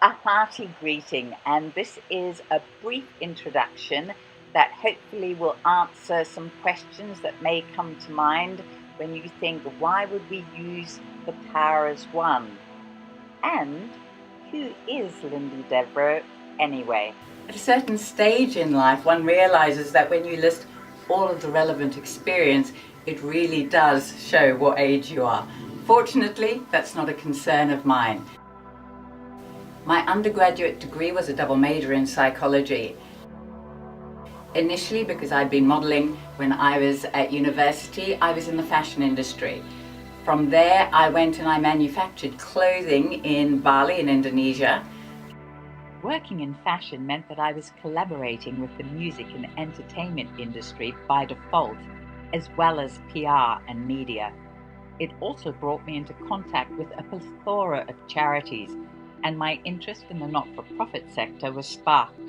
A hearty greeting, and this is a brief introduction that hopefully will answer some questions that may come to mind when you think, why would we use the power as one? And who is Lindy Devereux anyway? At a certain stage in life, one realizes that when you list all of the relevant experience, it really does show what age you are. Fortunately, that's not a concern of mine. My undergraduate degree was a double major in psychology. Initially, because I'd been modeling when I was at university, I was in the fashion industry. From there, I went and I manufactured clothing in Bali in Indonesia. Working in fashion meant that I was collaborating with the music and entertainment industry by default, as well as PR and media. It also brought me into contact with a plethora of charities, and my interest in the not-for-profit sector was sparked.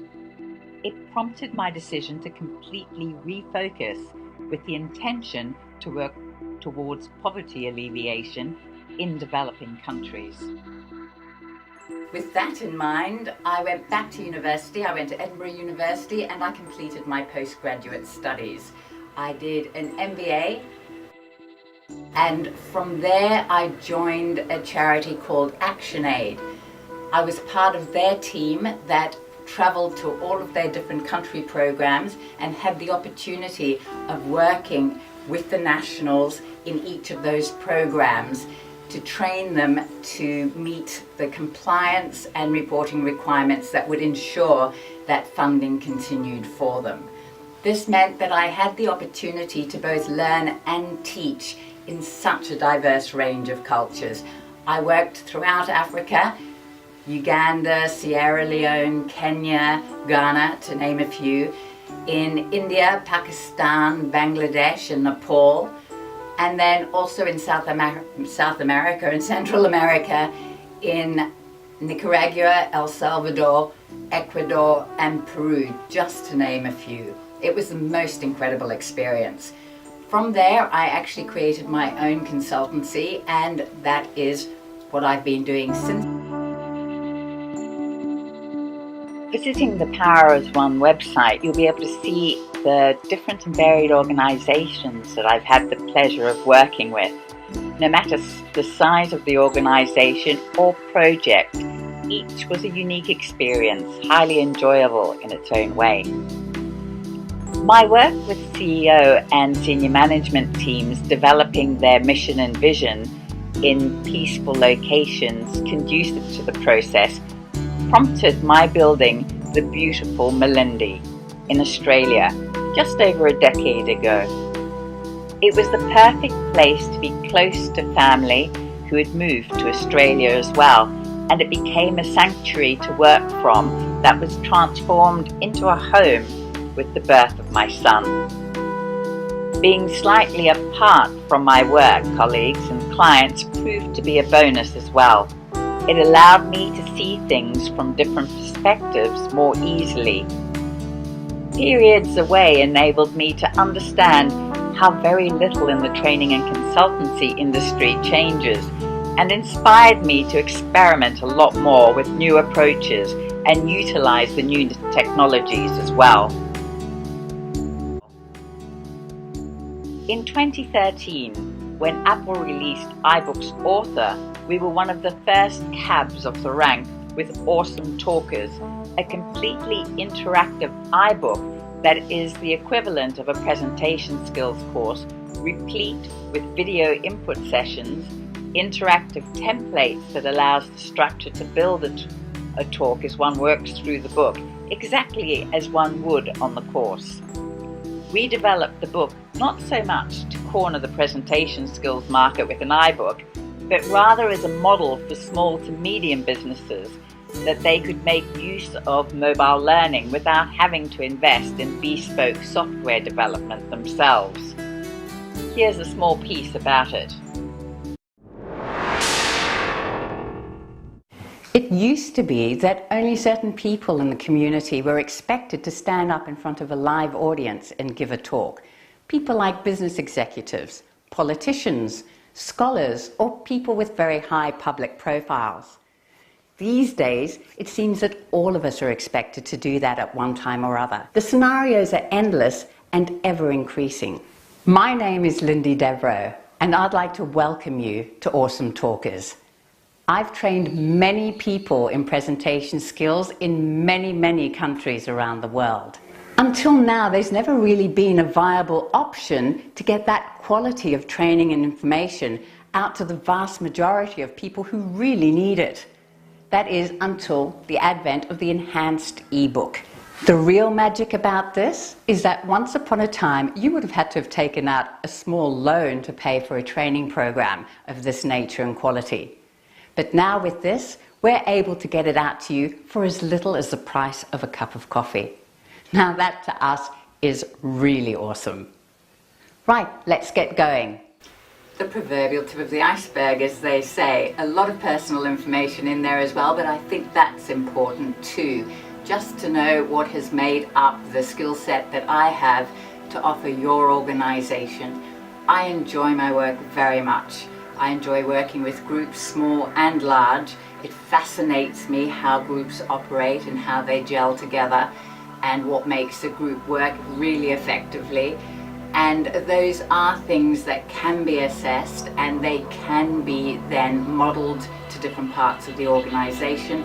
It prompted my decision to completely refocus with the intention to work towards poverty alleviation in developing countries. With that in mind, I went back to university. I went to Edinburgh University and I completed my postgraduate studies. I did an MBA, and from there I joined a charity called ActionAid. I was part of their team that traveled to all of their different country programs and had the opportunity of working with the nationals in each of those programs to train them to meet the compliance and reporting requirements that would ensure that funding continued for them. This meant that I had the opportunity to both learn and teach in such a diverse range of cultures. I worked throughout Africa, Uganda, Sierra Leone, Kenya, Ghana, to name a few, in India, Pakistan, Bangladesh and Nepal, and then also in South America and Central America, in Nicaragua, El Salvador, Ecuador and Peru, just to name a few. It was the most incredible experience. From there, I actually created my own consultancy, and that is what I've been doing since. Visiting the Power as One website, you'll be able to see the different and varied organizations that I've had the pleasure of working with. No matter the size of the organization or project, each was a unique experience, highly enjoyable in its own way. My work with CEO and senior management teams developing their mission and vision in peaceful locations conducive to the process prompted my building the beautiful Malindi in Australia just over a decade ago. It was the perfect place to be close to family who had moved to Australia as well, and it became a sanctuary to work from that was transformed into a home with the birth of my son. Being slightly apart from my work colleagues and clients proved to be a bonus as well. It allowed me to see things from different perspectives more easily. Periods away enabled me to understand how very little in the training and consultancy industry changes, and inspired me to experiment a lot more with new approaches and utilize the new technologies as well. In 2013, when Apple released iBook's Author, we were one of the first cabs off the rank with Awesome Talkers, a completely interactive iBook that is the equivalent of a presentation skills course, replete with video input sessions, interactive templates that allows the structure to build a talk as one works through the book, exactly as one would on the course. We developed the book not so much to corner the presentation skills market with an iBook, but rather as a model for small to medium businesses that they could make use of mobile learning without having to invest in bespoke software development themselves. Here's a small piece about it. It used to be that only certain people in the community were expected to stand up in front of a live audience and give a talk. People like business executives, politicians, scholars, or people with very high public profiles. These days, it seems that all of us are expected to do that at one time or other. The scenarios are endless and ever increasing. My name is Lindy Devro, and I'd like to welcome you to Awesome Talkers. I've trained many people in presentation skills in many countries around the world. Until now, there's never really been a viable option to get that quality of training and information out to the vast majority of people who really need it. That is, until the advent of the enhanced ebook. The real magic about this is that once upon a time you would have had to have taken out a small loan to pay for a training program of this nature and quality. But now with this, we're able to get it out to you for as little as the price of a cup of coffee. Now that to us is really awesome. Right, let's get going. The proverbial tip of the iceberg, as they say. A lot of personal information in there as well, but I think that's important too. Just to know what has made up the skill set that I have to offer your organization. I enjoy my work very much. I enjoy working with groups, small and large. It fascinates me how groups operate and how they gel together and what makes a group work really effectively. And those are things that can be assessed and they can be then modeled to different parts of the organization.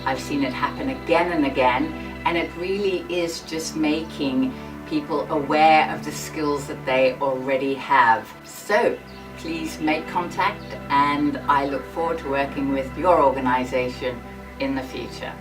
I've seen it happen again and again, and it really is just making people aware of the skills that they already have. So please make contact, and I look forward to working with your organization in the future.